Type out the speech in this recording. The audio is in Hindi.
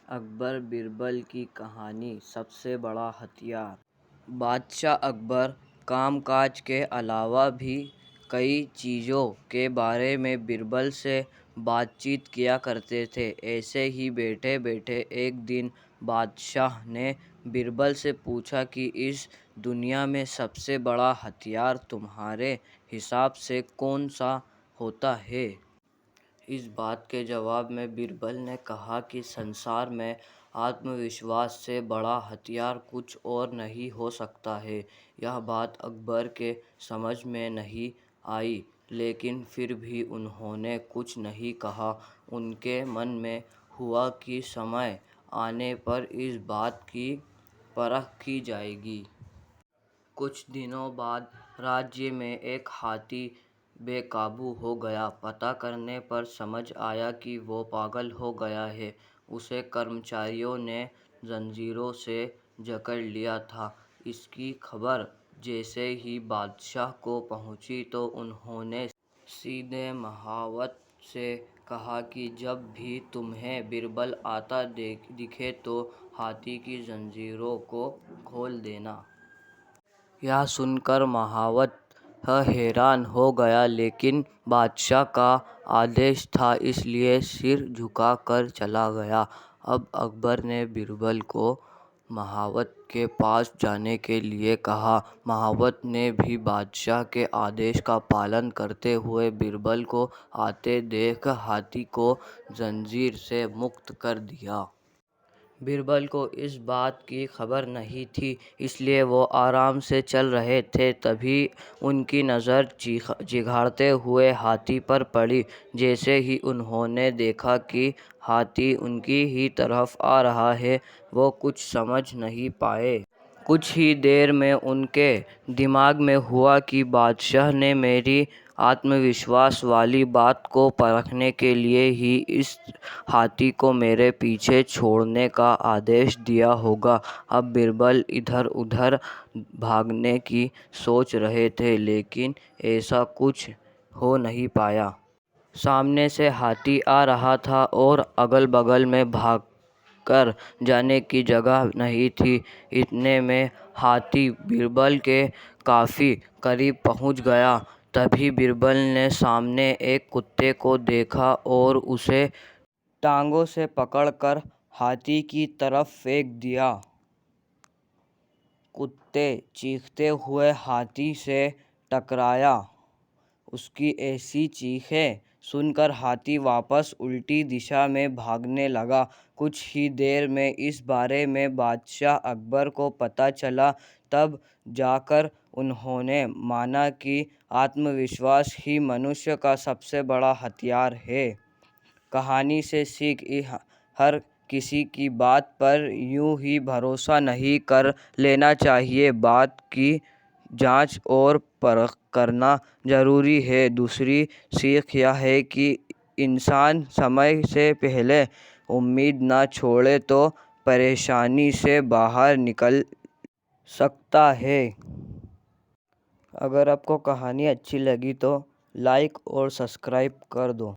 अकबर बीरबल की कहानी सबसे बड़ा हथियार। बादशाह अकबर कामकाज के अलावा भी कई चीज़ों के बारे में बीरबल से बातचीत किया करते थे। ऐसे ही बैठे बैठे एक दिन बादशाह ने बीरबल से पूछा कि इस दुनिया में सबसे बड़ा हथियार तुम्हारे हिसाब से कौन सा होता है। इस बात के जवाब में बीरबल ने कहा कि संसार में आत्मविश्वास से बड़ा हथियार कुछ और नहीं हो सकता है। यह बात अकबर के समझ में नहीं आई, लेकिन फिर भी उन्होंने कुछ नहीं कहा। उनके मन में हुआ कि समय आने पर इस बात की परख की जाएगी। कुछ दिनों बाद राज्य में एक हाथी बेकाबू हो गया। पता करने पर समझ आया कि वो पागल हो गया है। उसे कर्मचारियों ने जंजीरों से जकड़ लिया था। इसकी खबर जैसे ही बादशाह को पहुंची तो उन्होंने सीधे महावत से कहा कि जब भी तुम्हें बीरबल आता दिखे तो हाथी की जंजीरों को खोल देना। यह सुनकर महावत हैरान हो गया, लेकिन बादशाह का आदेश था इसलिए सिर झुका कर चला गया। अब अकबर ने बीरबल को महावत के पास जाने के लिए कहा। महावत ने भी बादशाह के आदेश का पालन करते हुए बीरबल को आते देख हाथी को जंजीर से मुक्त कर दिया। बीरबल को इस बात की खबर नहीं थी, इसलिए वो आराम से चल रहे थे। तभी उनकी नज़र चिघाड़ते हुए हाथी पर पड़ी। जैसे ही उन्होंने देखा कि हाथी उनकी ही तरफ आ रहा है, वो कुछ समझ नहीं पाए। कुछ ही देर में उनके दिमाग में हुआ कि बादशाह ने मेरी आत्मविश्वास वाली बात को परखने के लिए ही इस हाथी को मेरे पीछे छोड़ने का आदेश दिया होगा। अब बीरबल इधर उधर भागने की सोच रहे थे, लेकिन ऐसा कुछ हो नहीं पाया। सामने से हाथी आ रहा था और अगल बगल में भागकर जाने की जगह नहीं थी। इतने में हाथी बीरबल के काफ़ी करीब पहुंच गया। तभी बीरबल ने सामने एक कुत्ते को देखा और उसे टांगों से पकड़कर हाथी की तरफ फेंक दिया। कुत्ते चीखते हुए हाथी से टकराया। उसकी ऐसी चीखें सुनकर हाथी वापस उल्टी दिशा में भागने लगा। कुछ ही देर में इस बारे में बादशाह अकबर को पता चला। तब जाकर उन्होंने माना कि आत्मविश्वास ही मनुष्य का सबसे बड़ा हथियार है। कहानी से सीख हर किसी की बात पर यूं ही भरोसा नहीं कर लेना चाहिए। बात की जांच और परख करना ज़रूरी है। दूसरी सीख यह है कि इंसान समय से पहले उम्मीद न छोड़े तो परेशानी से बाहर निकल सकता है। अगर आपको कहानी अच्छी लगी तो लाइक और सब्सक्राइब कर दो।